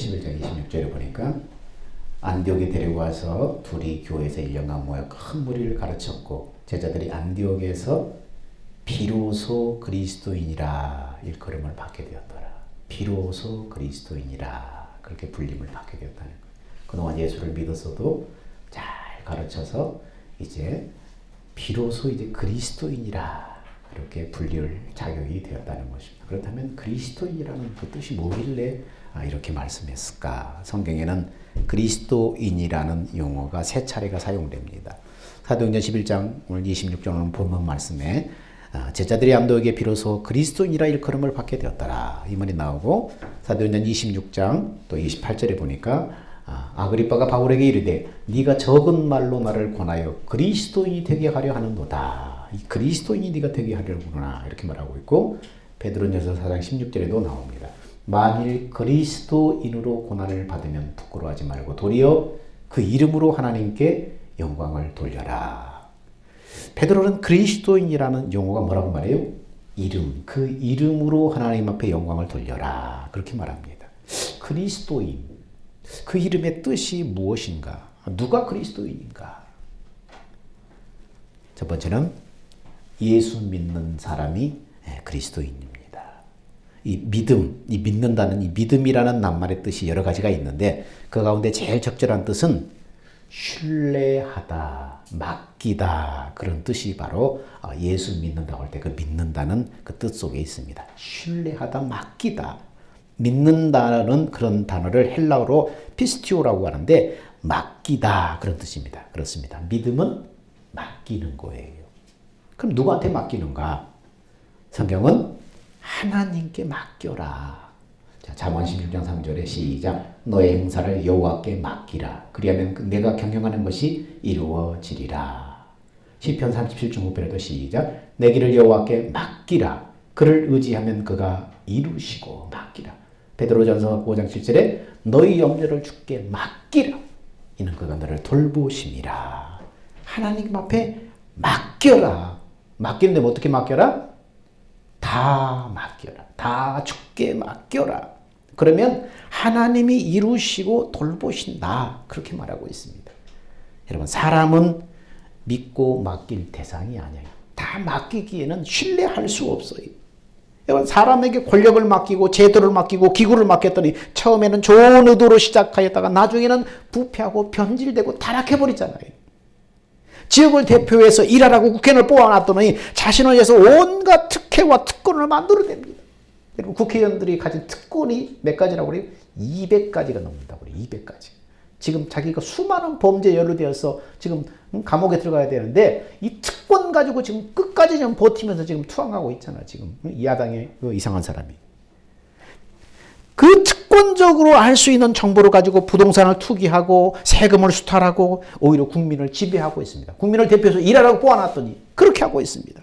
11장 26절에 보니까 안디옥에 데리고 와서 둘이 교회에서 1년간 모여 큰 무리를 가르쳤고 제자들이 안디옥에서 비로소 그리스도인이라 일컬음을 받게 되었더라. 비로소 그리스도인이라 그렇게 불림을 받게 되었다는 거예요. 그동안 예수를 믿었어도 잘 가르쳐서 이제 비로소 이제 그리스도인이라 이렇게 불릴 자격이 되었다는 것입니다. 그렇다면 그리스도인이라는 그 뜻이 뭐길래 이렇게 말씀했을까? 성경에는 그리스도인이라는 용어가 세 차례가 사용됩니다. 사도행전 11장 오늘 26절 본문 말씀에 제자들이 안디옥에 비로소 그리스도인이라 일컬음을 받게 되었더라 이 말이 나오고, 사도행전 26장 또 28절에 보니까 아그리빠가 바울에게 이르되 네가 적은 말로 나를 권하여 그리스도인이 되게 하려 하는도다. 이 그리스도인이 네가 되게 하려구나 이렇게 말하고 있고, 베드로전서 4장 16절에도 나옵니다. 만일 그리스도인으로 고난을 받으면 부끄러워하지 말고 도리어 그 이름으로 하나님께 영광을 돌려라. 베드로는 그리스도인이라는 용어가 뭐라고 말해요? 이름, 그 이름으로 하나님 앞에 영광을 돌려라 그렇게 말합니다. 그리스도인, 그 이름의 뜻이 무엇인가? 누가 그리스도인인가? 첫 번째는 예수 믿는 사람이 그리스도인입니다. 이 믿음, 이 믿는다는 이 믿음이라는 낱말의 뜻이 여러 가지가 있는데 그 가운데 제일 적절한 뜻은 신뢰하다, 맡기다 그런 뜻이 바로 예수 믿는다고 할 때 그 믿는다는 그 뜻 속에 있습니다. 신뢰하다, 맡기다. 믿는다는 그런 단어를 헬라어로 피스티오라고 하는데 맡기다 그런 뜻입니다. 그렇습니다. 믿음은 맡기는 거예요. 그럼 누구한테 맡기는가? 성경은 하나님께 맡겨라. 자, 잠언 16장 3절에 시작. 너의 행사를 여호와께 맡기라. 그리하면 내가 경영하는 것이 이루어지리라. 시편 37중 5편에도 시작. 내 길을 여호와께 맡기라. 그를 의지하면 그가 이루시고. 맡기라. 베드로전서 5장 7절에 너희 염려를 주께 맡기라. 이는 그가 너를 돌보심이라. 하나님 앞에 맡겨라. 맡기는데 어떻게 맡겨라? 다 맡겨라. 다 주께 맡겨라. 그러면 하나님이 이루시고 돌보신다. 그렇게 말하고 있습니다. 여러분, 사람은 믿고 맡길 대상이 아니에요. 다 맡기기에는 신뢰할 수 없어요. 여러분, 사람에게 권력을 맡기고 제도를 맡기고 기구를 맡겼더니 처음에는 좋은 의도로 시작하였다가 나중에는 부패하고 변질되고 타락해버리잖아요. 지역을 대표해서 일하라고 국회의원을 뽑아놨더니 자신을 위해서 온갖 특혜와 특권을 만들어냅니다. 여러분, 국회의원들이 가진 특권이 몇 가지라고 그래요? 200가지가 넘는다고 그래요. 200가지. 지금 자기가 수많은 범죄에 연루되어서 지금 감옥에 들어가야 되는데 이 특권 가지고 지금 끝까지 좀 버티면서 지금 투항하고 있잖아. 지금 이 야당의 그 이상한 사람이. 그 특권적으로 알 수 있는 정보를 가지고 부동산을 투기하고 세금을 수탈하고 오히려 국민을 지배하고 있습니다. 국민을 대표해서 일하라고 뽑아놨더니 그렇게 하고 있습니다.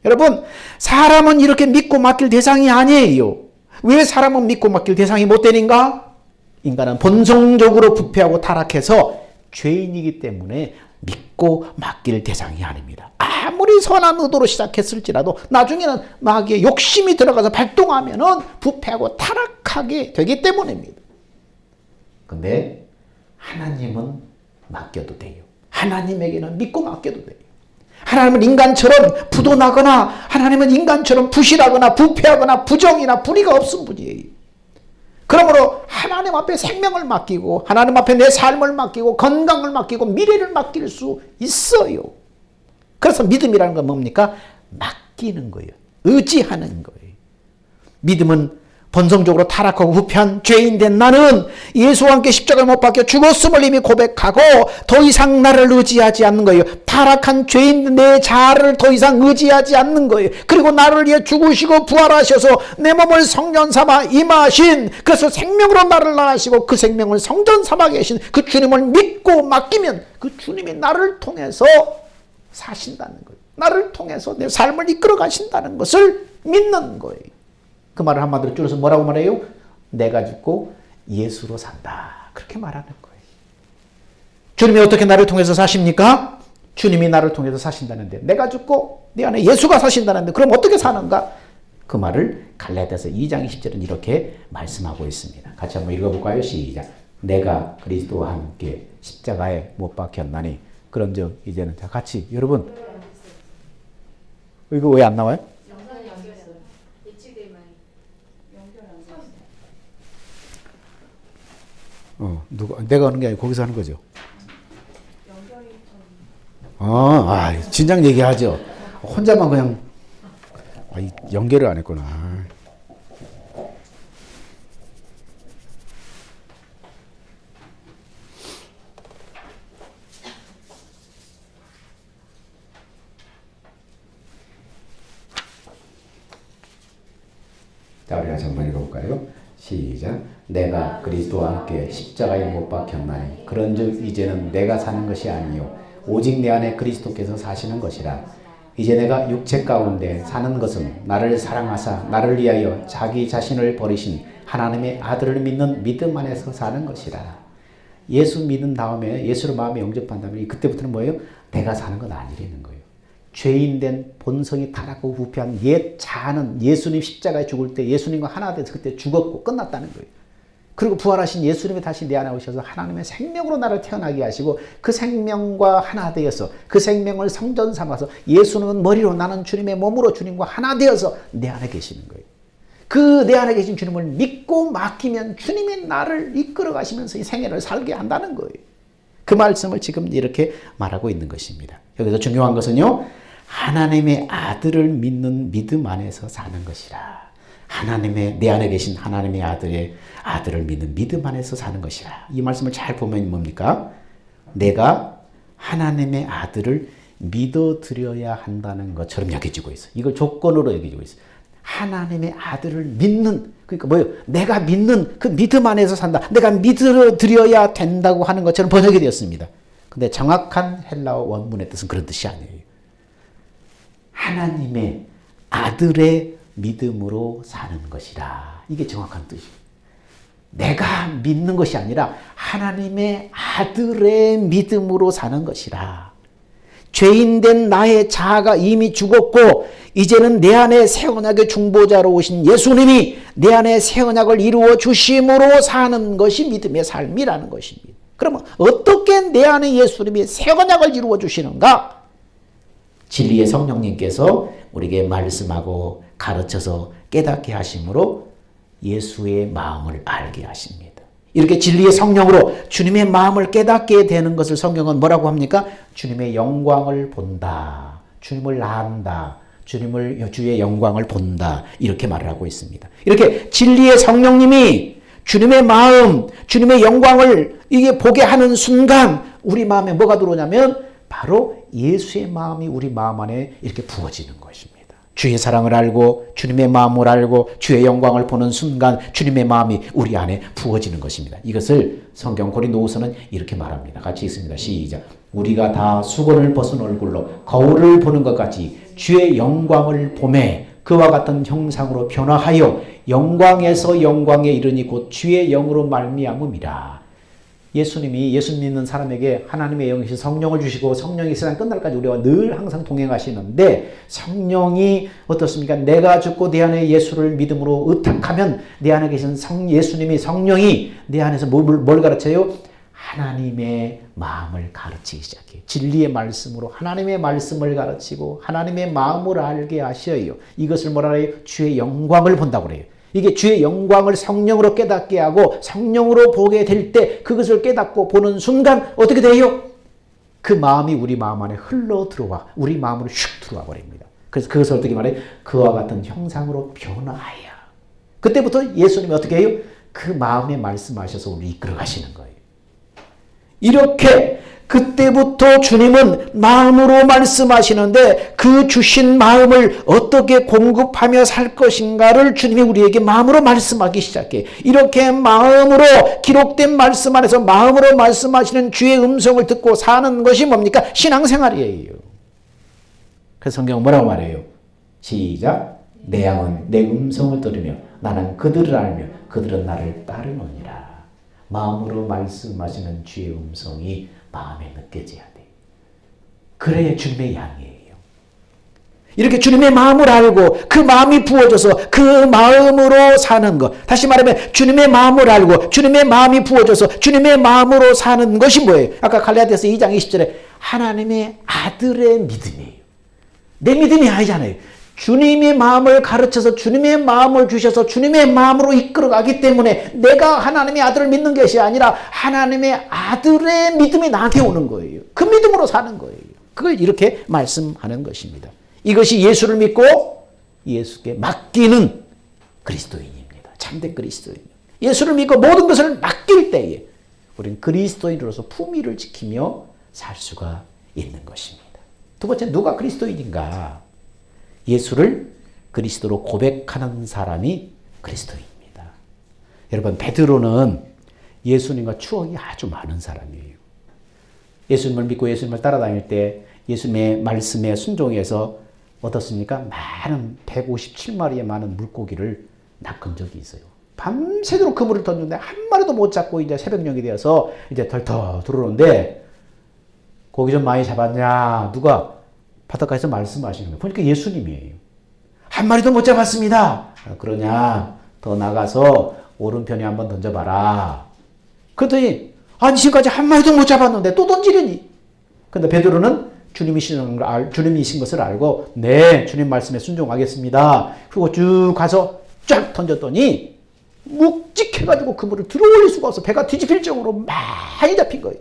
여러분, 사람은 이렇게 믿고 맡길 대상이 아니에요. 왜 사람은 믿고 맡길 대상이 못 되는가? 인간은 본성적으로 부패하고 타락해서 죄인이기 때문에 믿고 맡길 대상이 아닙니다. 아무리 선한 의도로 시작했을지라도 나중에는 마귀의 욕심이 들어가서 발동하면은 부패하고 타락하게 되기 때문입니다. 근데 하나님은 맡겨도 돼요. 하나님에게는 믿고 맡겨도 돼요. 하나님은 인간처럼 부도나거나 하나님은 인간처럼 부실하거나 부패하거나 부정이나 불의가 없은 분이에요. 그러므로 하나님 앞에 생명을 맡기고 하나님 앞에 내 삶을 맡기고 건강을 맡기고 미래를 맡길 수 있어요. 그래서 믿음이라는 건 뭡니까? 맡기는 거예요. 의지하는 거예요. 믿음은 본성적으로 타락하고 부패한 죄인된 나는 예수와 함께 십자가를 못 박혀 죽었음을 이미 고백하고 더 이상 나를 의지하지 않는 거예요. 타락한 죄인 내 자아를 더 이상 의지하지 않는 거예요. 그리고 나를 위해 죽으시고 부활하셔서 내 몸을 성전 삼아 임하신, 그래서 생명으로 나를 낳으시고 그 생명을 성전 삼아 계신 그 주님을 믿고 맡기면 그 주님이 나를 통해서 사신다는 거예요. 나를 통해서 내 삶을 이끌어 가신다는 것을 믿는 거예요. 그 말을 한마디로 줄여서 뭐라고 말해요? 내가 죽고 예수로 산다. 그렇게 말하는 거예요. 주님이 어떻게 나를 통해서 사십니까? 주님이 나를 통해서 사신다는데, 내가 죽고 내 안에 예수가 사신다는데 그럼 어떻게 사는가? 그 말을 갈라디아서 2장 20절은 이렇게 말씀하고 있습니다. 같이 한번 읽어볼까요? 시작. 내가 그리스도와 함께 십자가에 못 박혔나니 그런즉 이제는 자 같이 여러분 이거 왜 안 나와요? 영상이 연결했어요. 예측되면 연결 안 됐어요. 누가 내가 하는 게 아니고 거기서 하는 거죠. 연결이 좀 진작 얘기하죠. 혼자만 그냥 연결을 안 했구나. 자, 우리 같이 한번 읽어볼까요? 시작. 내가 그리스도와 함께 십자가에 못 박혔나니 그런즉 이제는 내가 사는 것이 아니요 오직 내 안에 그리스도께서 사시는 것이라. 이제 내가 육체 가운데 사는 것은 나를 사랑하사 나를 위하여 자기 자신을 버리신 하나님의 아들을 믿는 믿음 안에서 사는 것이라. 예수 믿은 다음에 예수를 마음에 영접한 다음에 그때부터는 뭐예요? 내가 사는 건 아니라는 거예요. 죄인된 본성이 타락하고 부패한 옛 자아는 예수님 십자가에 죽을 때 예수님과 하나 돼서 그때 죽었고 끝났다는 거예요. 그리고 부활하신 예수님이 다시 내 안에 오셔서 하나님의 생명으로 나를 태어나게 하시고 그 생명과 하나 되어서 그 생명을 성전 삼아서 예수는 머리로 나는 주님의 몸으로 주님과 하나 되어서 내 안에 계시는 거예요. 그 내 안에 계신 주님을 믿고 맡기면 주님이 나를 이끌어 가시면서 이 생애를 살게 한다는 거예요. 그 말씀을 지금 이렇게 말하고 있는 것입니다. 여기서 중요한 것은요. 하나님의 아들을 믿는 믿음 안에서 사는 것이라. 하나님의 내 안에 계신 하나님의 아들을 믿는 믿음 안에서 사는 것이라. 이 말씀을 잘 보면 뭡니까? 내가 하나님의 아들을 믿어드려야 한다는 것처럼 여겨지고 있어. 이걸 조건으로 여겨지고 있어. 하나님의 아들을 믿는, 그러니까 뭐예요? 내가 믿는 그 믿음 안에서 산다. 내가 믿어드려야 된다고 하는 것처럼 번역이 되었습니다. 근데 정확한 헬라어 원문의 뜻은 그런 뜻이 아니에요. 하나님의 아들의 믿음으로 사는 것이라. 이게 정확한 뜻이에요. 내가 믿는 것이 아니라 하나님의 아들의 믿음으로 사는 것이라. 죄인된 나의 자아가 이미 죽었고 이제는 내 안에 새 언약의 중보자로 오신 예수님이 내 안에 새 언약을 이루어 주심으로 사는 것이 믿음의 삶이라는 것입니다. 그러면 어떻게 내 안에 예수님이 새 언약을 이루어 주시는가? 진리의 성령님께서 우리에게 말씀하고 가르쳐서 깨닫게 하심으로 예수의 마음을 알게 하십니다. 이렇게 진리의 성령으로 주님의 마음을 깨닫게 되는 것을 성경은 뭐라고 합니까? 주님의 영광을 본다. 주님을 안다. 주의 영광을 본다. 이렇게 말을 하고 있습니다. 이렇게 진리의 성령님이 주님의 마음, 주님의 영광을 이게 보게 하는 순간 우리 마음에 뭐가 들어오냐면 바로 예수의 마음이 우리 마음 안에 이렇게 부어지는 것입니다. 주의 사랑을 알고 주님의 마음을 알고 주의 영광을 보는 순간 주님의 마음이 우리 안에 부어지는 것입니다. 이것을 성경 고린도후서는 이렇게 말합니다. 같이 읽습니다. 시작. 우리가 다 수건을 벗은 얼굴로 거울을 보는 것 같이 주의 영광을 보매 그와 같은 형상으로 변화하여 영광에서 영광에 이르니 곧 주의 영으로 말미암음이라. 예수님이 예수 믿는 사람에게 하나님의 영이신 성령을 주시고 성령이 세상 끝날까지 우리와 늘 항상 동행하시는데 성령이 어떻습니까? 내가 죽고 내 안에 예수를 믿음으로 의탁하면 내 안에 계신 예수님이 성령이 내 안에서 뭘 가르쳐요? 하나님의 마음을 가르치기 시작해요. 진리의 말씀으로 하나님의 말씀을 가르치고 하나님의 마음을 알게 하셔요. 이것을 뭐라 해요? 주의 영광을 본다고 그래요. 이게 주의 영광을 성령으로 깨닫게 하고 성령으로 보게 될 때 그것을 깨닫고 보는 순간 어떻게 돼요? 그 마음이 우리 마음 안에 흘러 들어와 우리 마음으로 슉 들어와 버립니다. 그래서 그것을 어떻게 말해요? 그와 같은 형상으로 변화하여. 그때부터 예수님이 어떻게 해요? 그 마음에 말씀하셔서 우리 이끌어 가시는 거예요. 이렇게 그때부터 주님은 마음으로 말씀하시는데 그 주신 마음을 어떻게 공급하며 살 것인가를 주님이 우리에게 마음으로 말씀하기 시작해. 이렇게 마음으로 기록된 말씀 안에서 마음으로 말씀하시는 주의 음성을 듣고 사는 것이 뭡니까? 신앙생활이에요. 그래서 성경은 뭐라고 말해요? 시작. 내 양은 내 음성을 들으며 나는 그들을 알며 그들은 나를 따르느니라. 마음으로 말씀하시는 주의 음성이 마음에 느껴져야 돼. 그래야 주님의 양이에요. 이렇게 주님의 마음을 알고 그 마음이 부어져서 그 마음으로 사는 것. 다시 말하면 주님의 마음을 알고 주님의 마음이 부어져서 주님의 마음으로 사는 것이 뭐예요? 아까 갈라디아서 2장 20절에 하나님의 아들의 믿음이에요. 내 믿음이 아니잖아요. 주님의 마음을 가르쳐서 주님의 마음을 주셔서 주님의 마음으로 이끌어가기 때문에 내가 하나님의 아들을 믿는 것이 아니라 하나님의 아들의 믿음이 나한테 오는 거예요. 그 믿음으로 사는 거예요. 그걸 이렇게 말씀하는 것입니다. 이것이 예수를 믿고 예수께 맡기는 그리스도인입니다. 참된 그리스도인. 예수를 믿고 모든 것을 맡길 때에 우리는 그리스도인으로서 품위를 지키며 살 수가 있는 것입니다. 두 번째, 누가 그리스도인인가? 예수를 그리스도로 고백하는 사람이 그리스도인입니다. 여러분, 베드로는 예수님과 추억이 아주 많은 사람이에요. 예수님을 믿고 예수님을 따라다닐 때 예수님의 말씀에 순종해서 어떻습니까? 많은 157마리의 많은 물고기를 낚은 적이 있어요. 밤새도록 그물을 던졌는데 한 마리도 못 잡고 이제 새벽녘이 되어서 이제 덜덜 들어오는데 고기 좀 많이 잡았냐? 누가 바닷가에서 말씀하시는 거예요. 보니까 예수님이에요. 한 마리도 못 잡았습니다. 그러냐? 더 나가서 오른편에 한번 던져봐라. 그랬더니 아니 지금까지 한 마리도 못 잡았는데 또 던지려니? 근데 베드로는 주님이신 것을 알고 네, 주님 말씀에 순종하겠습니다. 그리고 쭉 가서 쫙 던졌더니 묵직해가지고 그물을 들어 올릴 수가 없어. 배가 뒤집힐 정도로 많이 잡힌 거예요.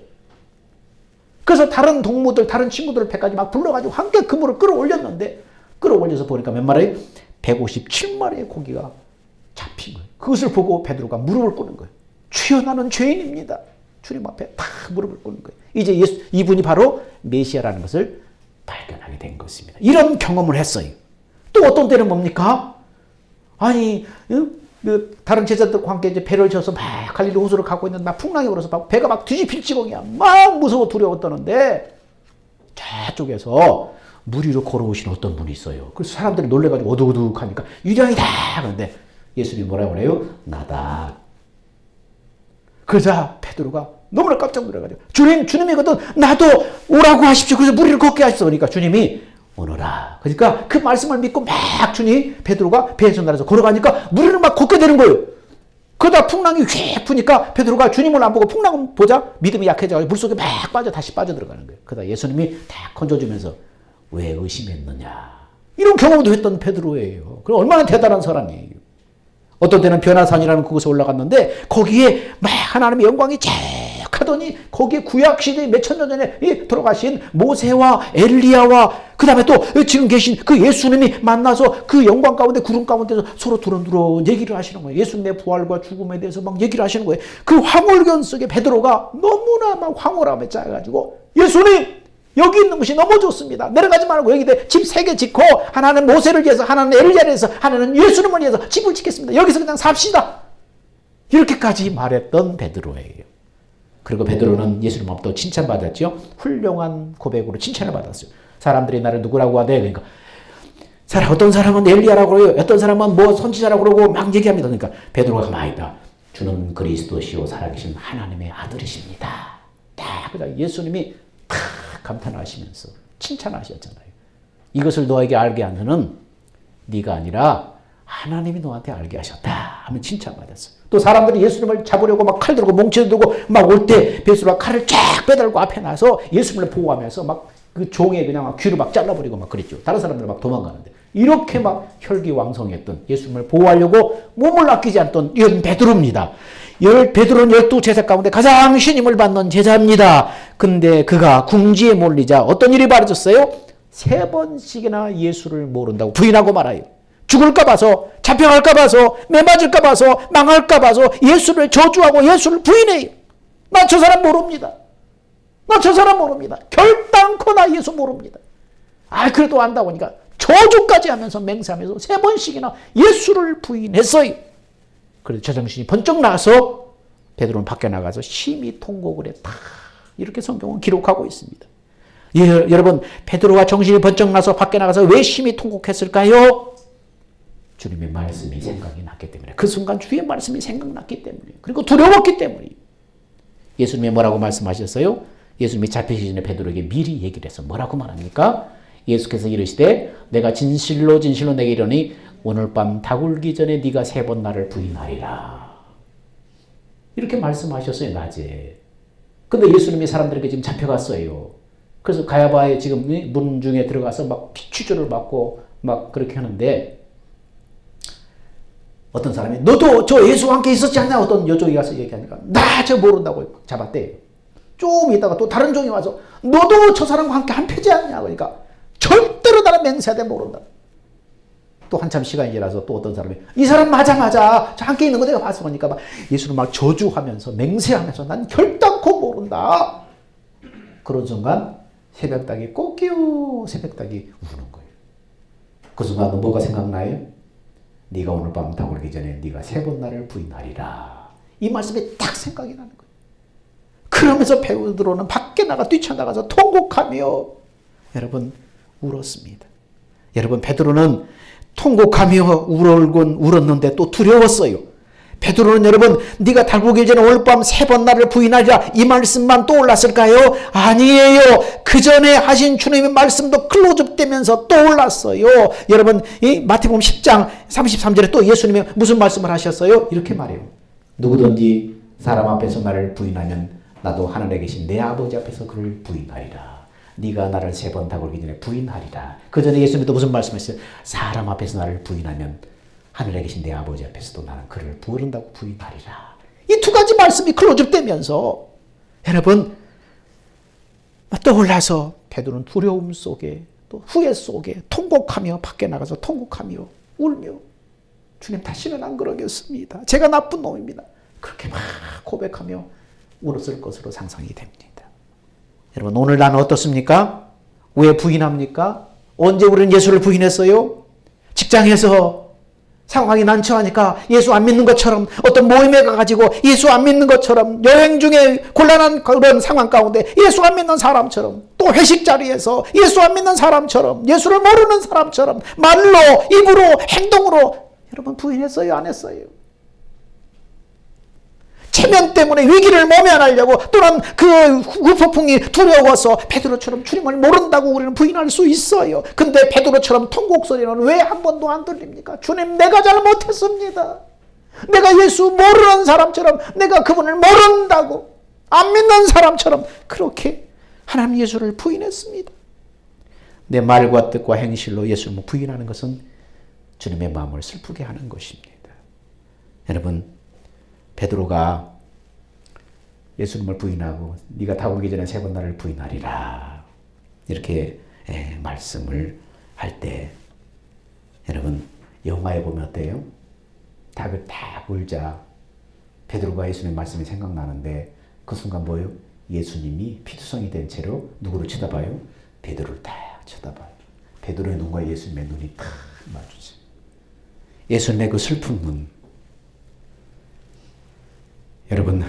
그래서 다른 동무들, 다른 친구들을 배까지 막 불러가지고 함께 그물을 끌어올렸는데 끌어올려서 보니까 몇 마리? 157마리의 고기가 잡힌 거예요. 그것을 보고 베드로가 무릎을 꿇는 거예요. 주여, 나는 죄인입니다. 주님 앞에 탁 무릎을 꿇는 거예요. 이제 이분이 바로 메시아라는 것을 발견하게 된 것입니다. 이런 경험을 했어요. 또 어떤 때는 뭡니까? 아니, 다른 제자들과 함께 이제 배를 져서 막 갈릴리 호수를 가고 있는데 막 풍랑이 불어서 막 배가 막 뒤집힐 지경이야. 막 무서워 두려워 떠는데 저쪽에서 물 위로 걸어오신 어떤 분이 있어요. 그래서 사람들이 놀래가지고 어둑어둑하니까 유령이다. 그런데 예수님이 뭐라고 그래요? 나다. 그러자 베드로가 너무나 깜짝 놀라가지고 주님이거든 나도 오라고 하십시오. 그래서 물 위를 걷게 하십시오. 그러니까 주님이 오너라. 그러니까 그 말씀을 믿고 막 베드로가 배에서 내려서 걸어가니까 물 위를 막 걷게 되는 거예요. 그러다 풍랑이 휙 부니까 베드로가 주님을 안 보고 풍랑을 보자 믿음이 약해져서 물속에 막 다시 빠져들어가는 거예요. 그러다 예수님이 딱 건져주면서 왜 의심했느냐. 이런 경험도 했던 베드로예요. 그럼 얼마나 대단한 사람이에요. 어떤 때는 변화산이라는 그곳에 올라갔는데 거기에 막 하나님의 영광이 쫙 하더니 거기에 구약시대에 몇천 년 전에 돌아가신 모세와 엘리야와 그 다음에 또 지금 계신 그 예수님이 만나서 그 영광 가운데 구름 가운데서 서로 두런두런 얘기를 하시는 거예요. 예수님의 부활과 죽음에 대해서 막 얘기를 하시는 거예요. 그 황홀견 속에 베드로가 너무나 막 황홀함에 짜여가지고 예수님 여기 있는 것이 너무 좋습니다. 내려가지 말고 여기 집 3개 짓고 하나는 모세를 위해서 하나는 엘리야를 위해서 하나는 예수님을 위해서 집을 짓겠습니다. 여기서 그냥 삽시다. 이렇게까지 말했던 베드로예요. 그리고 베드로는 예수님 앞도 칭찬받았죠. 훌륭한 고백으로 칭찬을 받았어요. 사람들이 나를 누구라고 하대. 그러니까 어떤 사람은 엘리야라고 그래요. 어떤 사람은 뭐 선지자라고 그러고 막 얘기합니다. 그러니까 베드로가 가만히 있다. 주는 그리스도시요 살아계신 하나님의 아들이십니다. 딱 그러자 예수님이 감탄하시면서 칭찬하셨잖아요. 이것을 너에게 알게 하는 네가 아니라 하나님이 너한테 알게 하셨다 하면 칭찬받았어요. 또 사람들이 예수님을 잡으려고 막 칼 들고 몽치 들고 막 올 때 베드로가 칼을 쫙 빼달고 앞에 나서 예수님을 보호하면서 막 그 종에 그냥 막 귀를 막 잘라버리고 막 그랬죠. 다른 사람들 막 도망가는데 이렇게 막 혈기왕성했던 예수님을 보호하려고 몸을 아끼지 않던 이런 베드로입니다. 베드로는 12제자 가운데 가장 신임을 받는 제자입니다. 근데 그가 궁지에 몰리자 어떤 일이 벌어졌어요? 3번씩이나 예수를 모른다고 부인하고 말아요. 죽을까 봐서, 잡혀갈까 봐서, 매맞을까 봐서, 망할까 봐서 예수를 저주하고 예수를 부인해요. 나 저 사람 모릅니다. 나 저 사람 모릅니다. 결단코 나 예수 모릅니다. 그래도 안다고 하니까 저주까지 하면서 맹세하면서 3번씩이나 예수를 부인했어요. 그래서 제정신이 번쩍 나서 베드로는 밖에 나가서 심히 통곡을 했다. 이렇게 성경은 기록하고 있습니다. 여러분, 베드로가 정신이 번쩍 나서 밖에 나가서 왜 심히 통곡했을까요? 주님의 말씀이 생각이 났기 때문에. 그 순간 주의 말씀이 생각났기 때문에. 그리고 두려웠기 때문에. 예수님이 뭐라고 말씀하셨어요? 예수님이 잡히시기 전에 베드로에게 미리 얘기를 해서 뭐라고 말합니까? 예수께서 이르시되 내가 진실로 진실로 내게 이르니 오늘 밤 다굴기 전에 네가 3번 나를 부인하리라. 이렇게 말씀하셨어요, 낮에. 근데 예수님이 사람들에게 지금 잡혀갔어요. 그래서 가야바의 지금 문 중에 들어가서 막 취조를 받고 막 그렇게 하는데 어떤 사람이 너도 저 예수와 함께 있었지 않냐? 어떤 여종이 가서 얘기하니까 나 저 모른다고 잡았대요. 좀 있다가 또 다른 종이 와서 너도 저 사람과 함께 한 표지 않냐? 그러니까 절대로 나는 맹세하되 모른다. 또 한참 시간이 지나서 또 어떤 사람이 이 사람 맞아 저 함께 있는 거 내가 봤어. 그러니까 막 예수를 막 저주하면서 맹세하면서 난 결단코 모른다. 그런 순간 새벽닭이 꼬끼요 새벽닭이 우는 거예요. 그 순간 뭐가 생각나요? 네가 오늘 밤 다굴기 전에 네가 3번 나를 부인하리라. 이 말씀이 딱 생각이 나는 거예요. 그러면서 베드로는 밖에 나가 뛰쳐나가서 통곡하며 여러분 울었습니다. 여러분 베드로는 통곡하며 울었는데 또 두려웠어요. 베드로는 여러분 네가 다굴기 전에 오늘 밤 3번 나를 부인하리라 이 말씀만 떠올랐을까요? 아니에요. 그 전에 하신 주님의 말씀도 클로즈되면서 떠올랐어요. 여러분 이 마태복음 10장 33절에 또 예수님이 무슨 말씀을 하셨어요? 이렇게 말해요. 누구든지 사람 앞에서 나를 부인하면 나도 하늘에 계신 내 아버지 앞에서 그를 부인하리라. 네가 나를 3번 다굴기 전에 부인하리라. 그 전에 예수님이 또 무슨 말씀했어요? 사람 앞에서 나를 부인하면 하늘에 계신 내 아버지 앞에서도 나는 그를 부른다고 부인하리라. 이 2가지 말씀이 클로즈되면서 여러분 떠올라서 베드로는 두려움 속에 또 후회 속에 통곡하며 밖에 나가서 통곡하며 울며 주님 다시는 안 그러겠습니다. 제가 나쁜 놈입니다. 그렇게 막 고백하며 울었을 것으로 상상이 됩니다. 여러분 오늘 나는 어떻습니까? 왜 부인합니까? 언제 우리는 예수를 부인했어요? 직장에서 상황이 난처하니까 예수 안 믿는 것처럼 어떤 모임에 가가지고 예수 안 믿는 것처럼 여행 중에 곤란한 그런 상황 가운데 예수 안 믿는 사람처럼 또 회식 자리에서 예수 안 믿는 사람처럼 예수를 모르는 사람처럼 말로 입으로 행동으로 여러분 부인했어요? 안 했어요? 체면 때문에 위기를 모면하려고 또는 그 후폭풍이 두려워서 베드로처럼 주님을 모른다고 우리는 부인할 수 있어요. 근데 베드로처럼 통곡 소리는 왜 한 번도 안 들립니까? 주님 내가 잘못했습니다. 내가 예수 모르는 사람처럼 내가 그분을 모른다고 안 믿는 사람처럼 그렇게 하나님 예수를 부인했습니다. 내 말과 뜻과 행실로 예수를 부인하는 것은 주님의 마음을 슬프게 하는 것입니다. 여러분 베드로가 예수님을 부인하고 네가 다굴기 전에 3번 나를 부인하리라 이렇게 말씀을 할 때 여러분 영화에 보면 어때요? 닭을 딱 울자 베드로가 예수님의 말씀이 생각나는데 그 순간 뭐예요? 예수님이 피투성이 된 채로 누구를 쳐다봐요? 베드로를 딱 쳐다봐요. 베드로의 눈과 예수님의 눈이 딱 마주쳐요. 예수님의 그 슬픈 눈. 여러분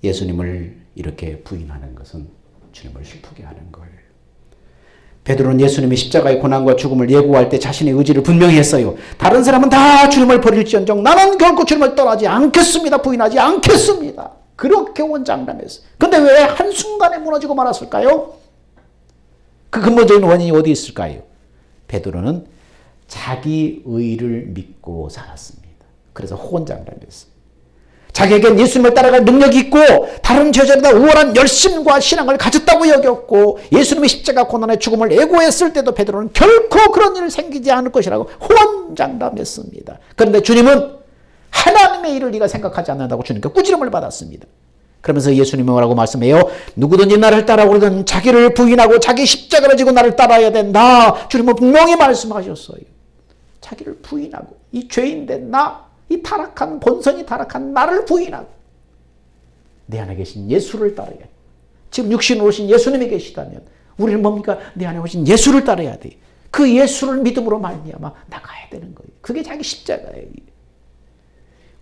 예수님을 이렇게 부인하는 것은 주님을 슬프게 하는 거예요. 베드로는 예수님이 십자가의 고난과 죽음을 예고할 때 자신의 의지를 분명히 했어요. 다른 사람은 다 주님을 버릴지언정 나는 결코 주님을 떠나지 않겠습니다. 부인하지 않겠습니다. 그렇게 원장담했어요. 근데 왜 한순간에 무너지고 말았을까요? 그 근본적인 원인이 어디 있을까요? 베드로는 자기 의를 믿고 살았습니다. 그래서 호언장담했어요. 자기에겐 예수님을 따라갈 능력이 있고 다른 제자들보다 우월한 열심과 신앙을 가졌다고 여겼고 예수님의 십자가 고난의 죽음을 애고했을 때도 베드로는 결코 그런 일이 생기지 않을 것이라고 호언장담했습니다. 그런데 주님은 하나님의 일을 네가 생각하지 않는다고 주님께 꾸지람을 받았습니다. 그러면서 예수님이 뭐라고 말씀해요? 누구든지 나를 따라오려면 자기를 부인하고 자기 십자가를 지고 나를 따라야 된다. 주님은 분명히 말씀하셨어요. 자기를 부인하고 이 죄인된 이 타락한 본성이 타락한 나를 부인하고 내 안에 계신 예수를 따라야 돼. 지금 육신으로 오신 예수님이 계시다면 우리는 뭡니까? 내 안에 오신 예수를 따라야 돼. 그 예수를 믿음으로 말미암아 나가야 되는 거예요. 그게 자기 십자가예요.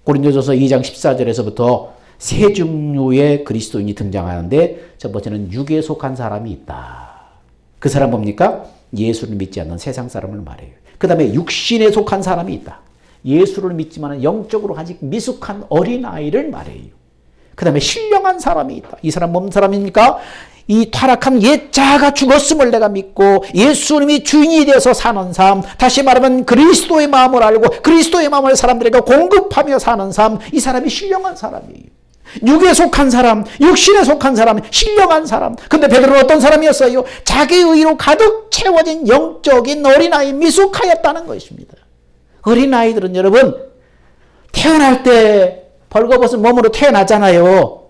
고린도전서 2장 14절에서부터 세 종류의 그리스도인이 등장하는데 첫 번째는 육에 속한 사람이 있다. 그 사람 뭡니까? 예수를 믿지 않는 세상 사람을 말해요. 그 다음에 육신에 속한 사람이 있다. 예수를 믿지만 영적으로 아직 미숙한 어린아이를 말해요. 그 다음에 신령한 사람이 있다. 이 사람 뭔 사람입니까? 이 타락한 옛 자아가 죽었음을 내가 믿고 예수님이 주인이 되어서 사는 삶, 다시 말하면 그리스도의 마음을 알고 그리스도의 마음을 사람들에게 공급하며 사는 삶, 이 사람이 신령한 사람이에요. 육에 속한 사람, 육신에 속한 사람, 신령한 사람. 근데 베드로는 어떤 사람이었어요? 자기의 의로 가득 채워진 영적인 어린아이 미숙하였다는 것입니다. 어린아이들은 여러분 태어날 때 벌거벗은 몸으로 태어나잖아요.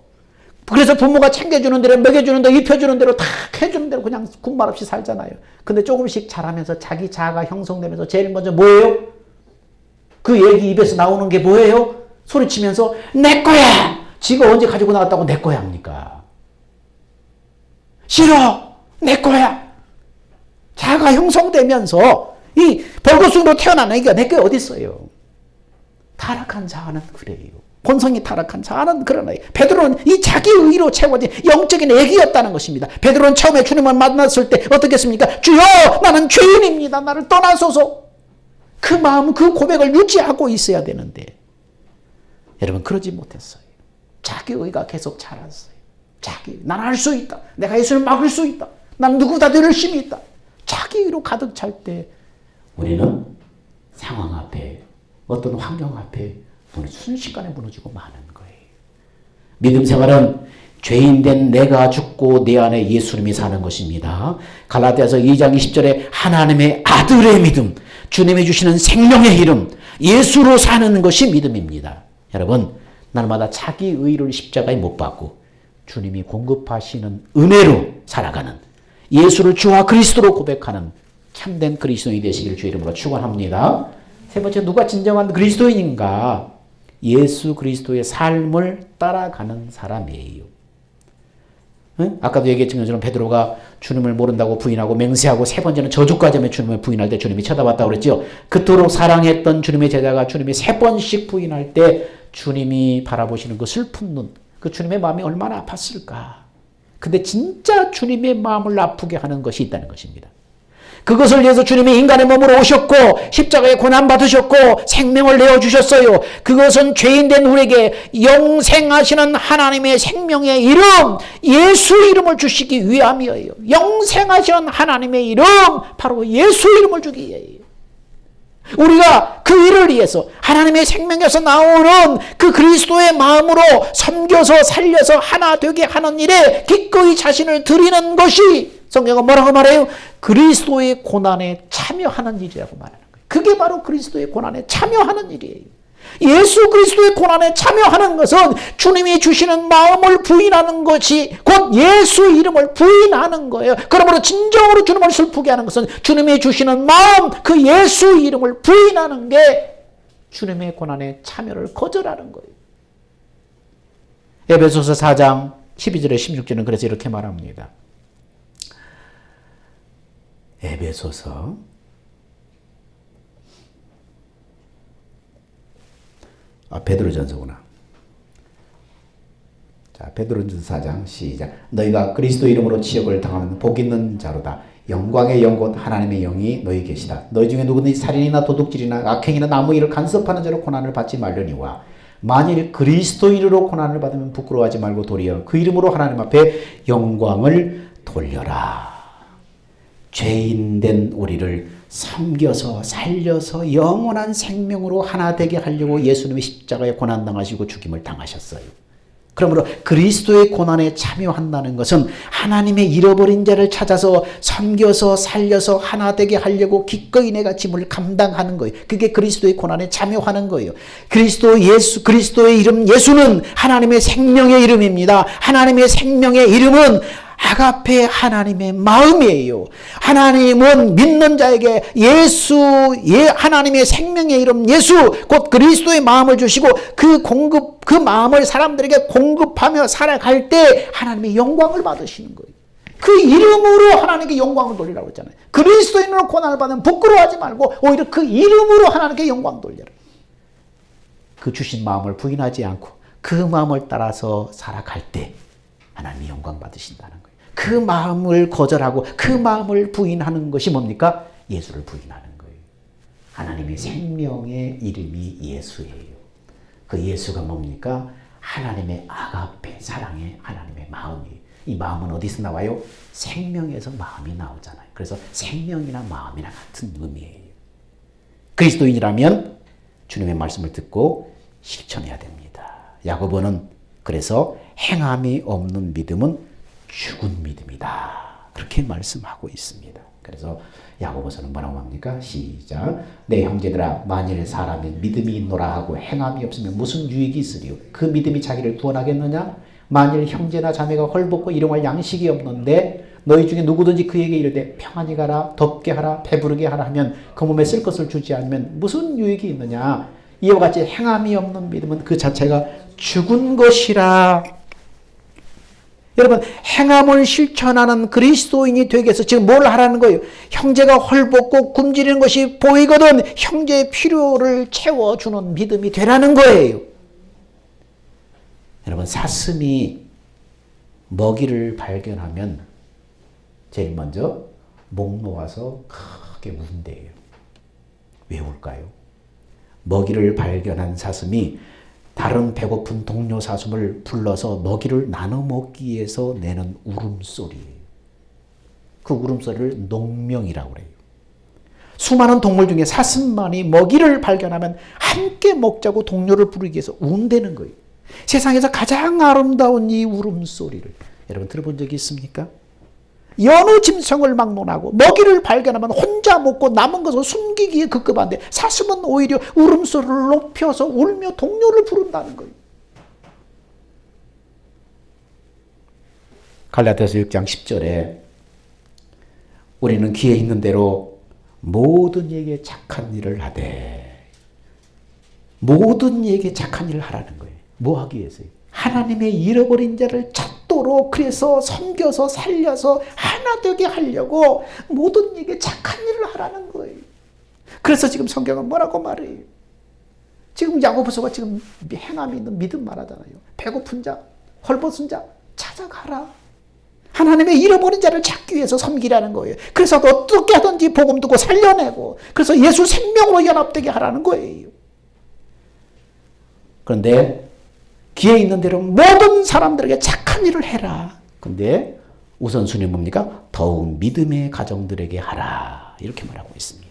그래서 부모가 챙겨주는 대로, 먹여주는 대로, 입혀주는 대로, 다 해주는 대로 그냥 군말 없이 살잖아요. 근데 조금씩 자라면서 자기 자아가 형성되면서 제일 먼저 뭐예요? 그 얘기 입에서 나오는 게 뭐예요? 소리치면서 내 거야! 지가 언제 가지고 나갔다고 내 거야 합니까? 싫어! 내 거야! 자아가 형성되면서 이 벌거숭이로 태어난 애기가 내 게 어디 있어요? 타락한 자아는 그래요. 본성이 타락한 자아는 그런 아이. 베드로는 이 자기 의로 채워진 영적인 애기였다는 것입니다. 베드로는 처음에 주님을 만났을 때 어떻게 했습니까? 주여, 나는 죄인입니다. 나를 떠나소서. 그 마음, 그 고백을 유지하고 있어야 되는데 여러분 그러지 못했어요. 자기 의가 계속 자랐어요. 난 할 수 있다. 내가 예수를 막을 수 있다. 난 누구보다도 열심히 있다. 자기 의로 가득 찰 때 우리는 상황 앞에, 어떤 환경 앞에 순식간에 무너지고 마는 거예요. 믿음 생활은 죄인된 내가 죽고 내 안에 예수님이 사는 것입니다. 갈라디아서 2장 20절에 하나님의 아들의 믿음, 주님이 주시는 생명의 이름, 예수로 사는 것이 믿음입니다. 여러분, 날마다 자기 의를 십자가에 못 박고 주님이 공급하시는 은혜로 살아가는, 예수를 주와 그리스도로 고백하는 참된 그리스도인이 되시기를 주의 이름으로 축원합니다. 세 번째, 누가 진정한 그리스도인인가? 예수 그리스도의 삶을 따라가는 사람이에요. 응? 아까도 얘기했던 것처럼 베드로가 주님을 모른다고 부인하고 맹세하고 세 번째는 저주까지 하며 주님을 부인할 때 주님이 쳐다봤다고 그랬죠. 그토록 사랑했던 주님의 제자가 주님이 세 번씩 부인할 때 주님이 바라보시는 그 슬픈 눈, 그 주님의 마음이 얼마나 아팠을까. 근데 진짜 주님의 마음을 아프게 하는 것이 있다는 것입니다. 그것을 위해서 주님이 인간의 몸으로 오셨고 십자가에 고난받으셨고 생명을 내어주셨어요. 그것은 죄인된 우리에게 영생하시는 하나님의 생명의 이름, 예수 이름을 주시기 위함이에요. 영생하시는 하나님의 이름, 바로 예수 이름을 주기 위해요. 우리가 그 일을 위해서 하나님의 생명에서 나오는 그 그리스도의 마음으로 섬겨서 살려서 하나 되게 하는 일에 기꺼이 자신을 드리는 것이 성경은 뭐라고 말해요? 그리스도의 고난에 참여하는 일이라고 말하는 거예요. 그게 바로 그리스도의 고난에 참여하는 일이에요. 예수 그리스도의 고난에 참여하는 것은 주님이 주시는 마음을 부인하는 것이 곧 예수 이름을 부인하는 거예요. 그러므로 진정으로 주님을 슬프게 하는 것은 주님이 주시는 마음, 그 예수 이름을 부인하는 게 주님의 고난에 참여를 거절하는 거예요. 에베소서 4장 12절에 16절은 그래서 이렇게 말합니다. 에베소서 베드로전서구나. 자, 베드로전서 4장 시작. 너희가 그리스도 이름으로 치욕을 당하면 복 있는 자로다. 영광의 영 곧 하나님의 영이 너희 계시다. 너희 중에 누구든지 살인이나 도둑질이나 악행이나 나무일을 간섭하는 자로 고난을 받지 말려니와 만일 그리스도인으로 고난을 받으면 부끄러워하지 말고 도리어 그 이름으로 하나님 앞에 영광을 돌려라. 죄인된 우리를 섬겨서 살려서 영원한 생명으로 하나 되게 하려고 예수님이 십자가에 고난당하시고 죽임을 당하셨어요. 그러므로 그리스도의 고난에 참여한다는 것은 하나님의 잃어버린 자를 찾아서 섬겨서 살려서 하나 되게 하려고 기꺼이 내가 짐을 감당하는 거예요. 그게 그리스도의 고난에 참여하는 거예요. 그리스도의 이름 예수는 하나님의 생명의 이름입니다. 하나님의 생명의 이름은 아가페 하나님의 마음이에요. 하나님은 믿는 자에게 하나님의 생명의 이름 예수 곧 그리스도의 마음을 주시고 그 마음을 사람들에게 공급하며 살아갈 때 하나님의 영광을 받으시는 거예요. 그 이름으로 하나님께 영광을 돌리라고 했잖아요. 그리스도인으로 고난을 받으면 부끄러워하지 말고 오히려 그 이름으로 하나님께 영광 돌려라. 그 주신 마음을 부인하지 않고 그 마음을 따라서 살아갈 때 하나님이 영광 받으신다는 거예요. 그 마음을 거절하고 그 마음을 부인하는 것이 뭡니까? 예수를 부인하는 거예요. 하나님의 생명의 이름이 예수예요. 그 예수가 뭡니까? 하나님의 아가페, 사랑의 하나님의 마음이에요. 이 마음은 어디서 나와요? 생명에서 마음이 나오잖아요. 그래서 생명이나 마음이나 같은 의미예요. 그리스도인이라면 주님의 말씀을 듣고 실천해야 됩니다. 야고보는 그래서 행함이 없는 믿음은 죽은 믿음이다. 그렇게 말씀하고 있습니다. 그래서 야고보서는 뭐라고 합니까? 시작. 내 형제들아, 만일 사람이 믿음이 있노라 하고 행함이 없으면 무슨 유익이 있으리요? 그 믿음이 자기를 구원하겠느냐? 만일 형제나 자매가 헐벗고 일용할 양식이 없는데 너희 중에 누구든지 그에게 이르되 평안히 가라, 덥게 하라, 배부르게 하라 하면 그 몸에 쓸 것을 주지 않으면 무슨 유익이 있느냐? 이와 같이 행함이 없는 믿음은 그 자체가 죽은 것이라. 여러분, 행함을 실천하는 그리스도인이 되기 위해서 지금 뭘 하라는 거예요? 형제가 헐벗고 굶주리는 것이 보이거든 형제의 필요를 채워주는 믿음이 되라는 거예요. 여러분, 사슴이 먹이를 발견하면 제일 먼저 목 놓아서 크게 운대요. 왜 울까요? 먹이를 발견한 사슴이 다른 배고픈 동료 사슴을 불러서 먹이를 나눠 먹기 위해서 내는 울음소리예요. 그 울음소리를 농명이라고 그래요. 수많은 동물 중에 사슴만이 먹이를 발견하면 함께 먹자고 동료를 부르기 위해서 운대는 거예요. 세상에서 가장 아름다운 이 울음소리를 여러분 들어본 적이 있습니까? 여느 짐승을 막론하고 먹이를 발견하면 혼자 먹고 남은 것을 숨기기에 급급한데 사슴은 오히려 울음소리를 높여서 울며 동료를 부른다는 거예요. 갈라디아서 6장 10절에 우리는 기회 있는 대로 모든 이에게 착한 일을 하되, 모든 이에게 착한 일을 하라는 거예요. 뭐 하기 위해서요? 하나님의 잃어버린 자를 찾도록, 그래서 섬겨서 살려서 하나 되게 하려고 모든 이에게 착한 일을 하라는 거예요. 그래서 지금 성경은 뭐라고 말해요? 지금 야고보서가 지금 행함이 있는 믿음 말하잖아요. 배고픈 자, 헐벗은 자 찾아가라. 하나님의 잃어버린 자를 찾기 위해서 섬기라는 거예요. 그래서 어떻게 하든지 복음 듣고 살려내고, 그래서 예수 생명으로 연합되게 하라는 거예요. 그런데 기회 있는 대로 모든 사람들에게 착한 일을 해라. 근데 우선순위 뭡니까? 더욱 믿음의 가정들에게 하라. 이렇게 말하고 있습니다.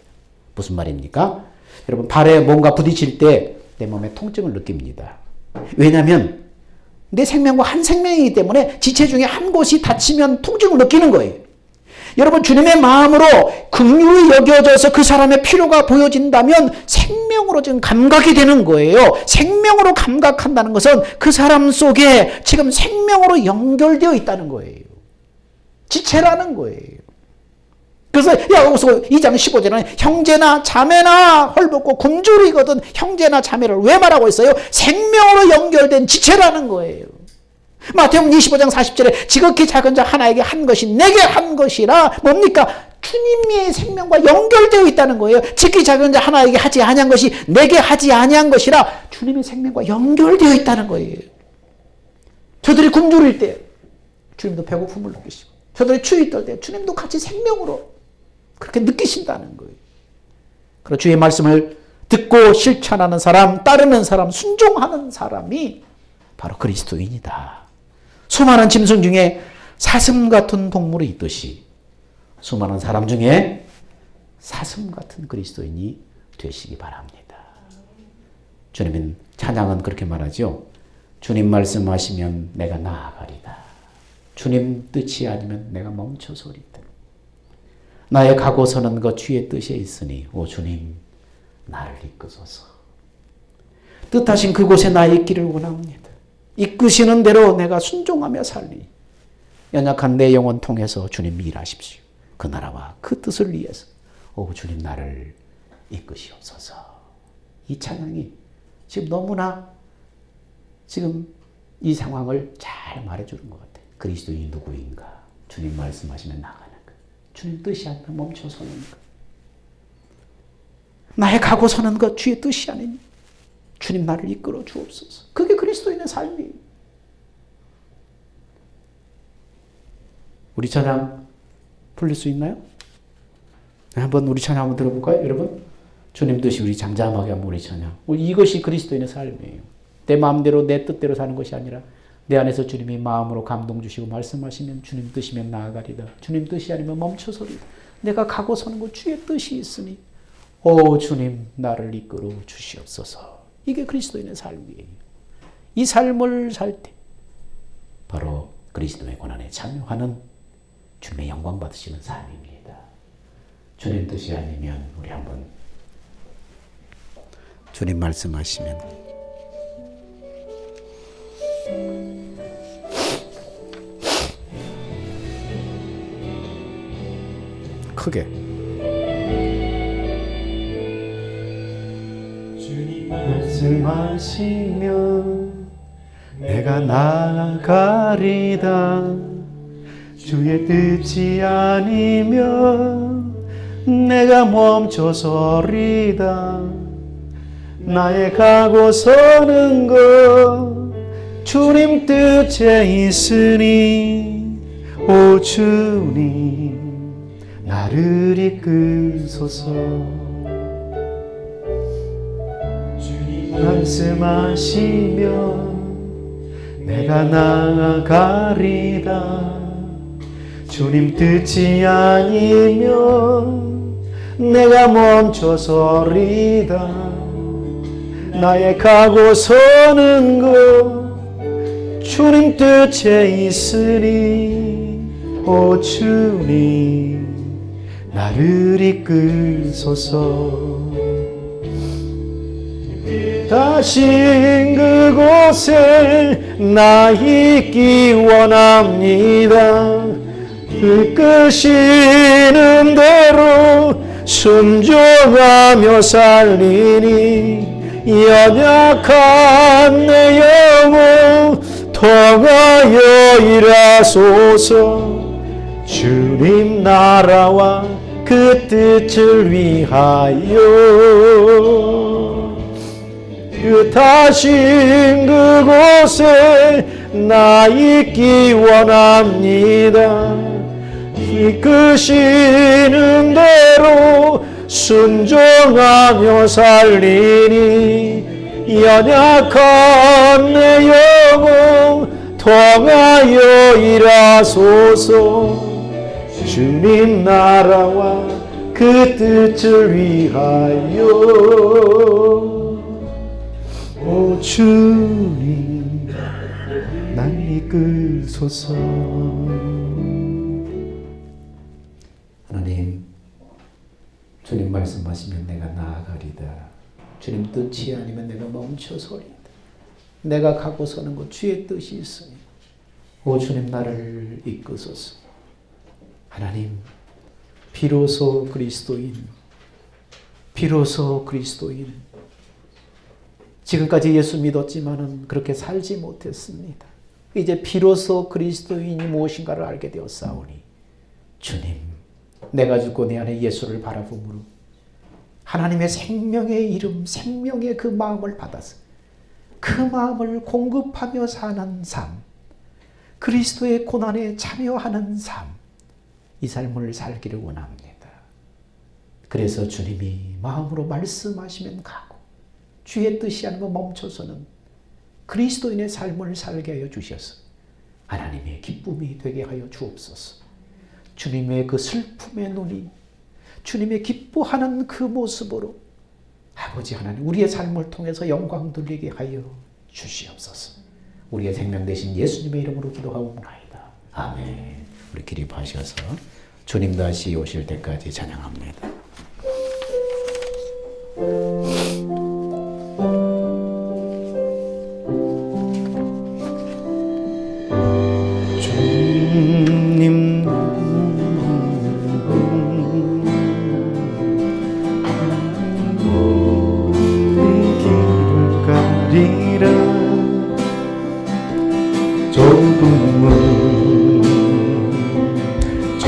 무슨 말입니까? 여러분, 발에 뭔가 부딪힐 때 내 몸에 통증을 느낍니다. 왜냐하면 내 생명과 한 생명이기 때문에 지체 중에 한 곳이 다치면 통증을 느끼는 거예요. 여러분, 주님의 마음으로 긍휼히 여겨져서 그 사람의 필요가 보여진다면 생명으로 지금 감각이 되는 거예요. 생명으로 감각한다는 것은 그 사람 속에 지금 생명으로 연결되어 있다는 거예요. 지체라는 거예요. 그래서 야고보서 2장 15절에는 형제나 자매나 헐벗고 굶주리거든 형제나 자매를 왜 말하고 있어요? 생명으로 연결된 지체라는 거예요. 마태복음 25장 40절에 지극히 작은 자 하나에게 한 것이 내게 한 것이라. 뭡니까? 주님의 생명과 연결되어 있다는 거예요. 지극히 작은 자 하나에게 하지 아니한 것이 내게 하지 아니한 것이라. 주님의 생명과 연결되어 있다는 거예요. 저들이 굶주릴 때 주님도 배고픔을 느끼시고, 저들이 추위 떨 때 주님도 같이 생명으로 그렇게 느끼신다는 거예요. 그리고 주의 말씀을 듣고 실천하는 사람, 따르는 사람, 순종하는 사람이 바로 그리스도인이다. 수많은 짐승 중에 사슴 같은 동물이 있듯이 수많은 사람 중에 사슴 같은 그리스도인이 되시기 바랍니다. 주님은 찬양은 그렇게 말하죠. 주님 말씀하시면 내가 나아가리다. 주님 뜻이 아니면 내가 멈춰서리다. 나의 가고 서는 것 주의 뜻에 있으니 오 주님 나를 이끄소서. 뜻하신 그곳에 나의 있기를 원합니다. 이끄시는 대로 내가 순종하며 살리. 연약한 내 영혼 통해서 주님 일하십시오. 그 나라와 그 뜻을 위해서 오 주님 나를 이끄시옵소서. 이 찬양이 지금 너무나 지금 이 상황을 잘 말해주는 것 같아요. 그리스도인이 누구인가? 주님 말씀하시면 나가는 것. 주님 뜻이 아니면 멈춰서는 것. 나의 가고 서는 것 주의 뜻이 아니니 주님 나를 이끌어 주옵소서. 그게 그리스도인의 삶이에요. 우리 찬양 불릴 수 있나요? 한번 우리 찬양 한번 들어볼까요, 여러분? 주님 뜻이 우리 잠잠하게 한번 우리 찬양. 이것이 그리스도인의 삶이에요. 내 마음대로 내 뜻대로 사는 것이 아니라 내 안에서 주님이 마음으로 감동 주시고 말씀하시면 주님 뜻이면 나아가리다. 주님 뜻이 아니면 멈춰서리다. 내가 가고 서는 것 주의 뜻이 있으니 오 주님 나를 이끌어 주시옵소서. 이게 그리스도인의 삶이에요. 이 삶을 살 때 바로 그리스도의 고난에 참여하는 주님의 영광 받으시는 삶입니다. 주님 뜻이 아니면 우리 한번 주님 말씀하시면 크게 주님 말씀하시면 내가 나아가리다. 주의 뜻이 아니면 내가 멈춰서리다. 나의 가고 서는 것 주님 뜻에 있으니 오 주님 나를 이끄소서. 주님 말씀하시면 내가 나아가리다. 주님 뜻이 아니면 내가 멈춰서리다. 나의 가고 서는 것 주님 뜻에 있으니 오 주님 나를 이끄소서. 다신 그곳에 나 있기 원합니다. 이끄시는 대로 순종하며 살리니 연약한 내 영혼 통하여 일하소서. 주님 나라와 그 뜻을 위하여 뜻하신 그곳에 나 있기 원합니다. 이끄시는 대로 순종하며 살리니 연약한 내 영혼 통하여 일하소서. 주님 나라와 그 뜻을 위하여 오 주님 날 이끄소서. 하나님 주님 말씀하시면 내가 나아가리다. 주님 뜻이 아니면 내가 멈춰서리다. 내가 가고 서는 것 주의 뜻이 있으니 오 주님 나를 이끄소서. 하나님 비로소 그리스도인, 비로소 그리스도인. 지금까지 예수 믿었지만은 그렇게 살지 못했습니다. 이제 비로소 그리스도인이 무엇인가를 알게 되었사오니 주님 내가 죽고 내 안에 예수를 바라봄으로 하나님의 생명의 이름, 생명의 그 마음을 받아서 그 마음을 공급하며 사는 삶, 그리스도의 고난에 참여하는 삶, 이 삶을 살기를 원합니다. 그래서 주님이 마음으로 말씀하시면 가고 주의 뜻이 아니면 멈춰서는 그리스도인의 삶을 살게 하여 주셔서 하나님의 기쁨이 되게 하여 주옵소서. 주님의 그 슬픔의 눈이 주님의 기뻐하는 그 모습으로 아버지 하나님 우리의 삶을 통해서 영광 돌리게 하여 주시옵소서. 우리의 생명 되신 예수님의 이름으로 기도하옵나이다. 아멘. 우리 기립하셔서 주님 다시 오실 때까지 찬양합니다. 주님 길을 가리라.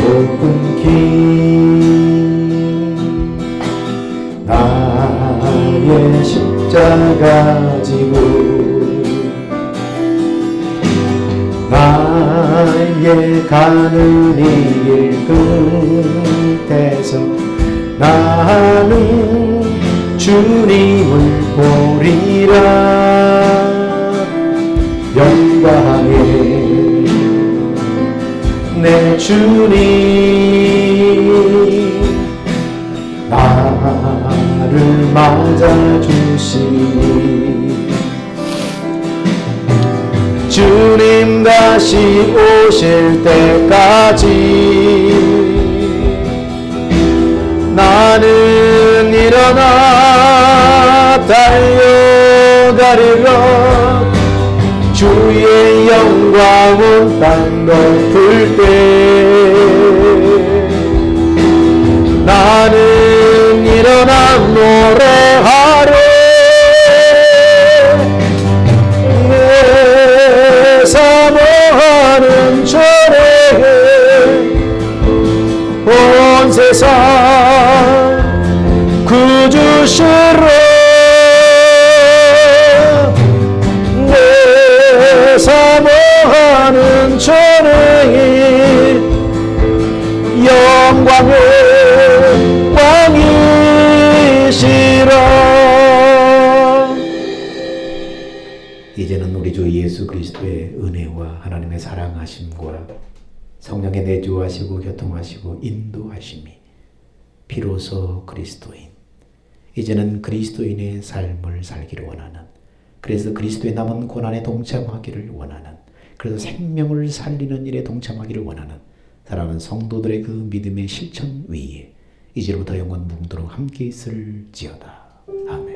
조금 긴 나의 십자가 지고 나의 가는 이 길 끝에서 나는 주님을 보리라. 주님 나를 맞아주시니 주님 다시 오실 때까지 나는 일어나 달려가리라 주의 영광은 땅덮을 때 나는 일어나 노래하리 내 사모하는 전에 온 세상 구주시로 내 사모하는 전에 영광의 왕이시라. 이제는 우리 주 예수 그리스도의 은혜와 하나님의 사랑하심과 성령의 내주하시고 교통하시고 인도하심이 비로소 그리스도인 이제는 그리스도인의 삶을 살기를 원하는 그래서 그리스도의 남은 고난에 동참하기를 원하는 그래서 생명을 살리는 일에 동참하기를 원하는 사랑하는 성도들의 그 믿음의 실천 위에 이제로부터 영원 뭉도록 함께 있을지어다. 아멘.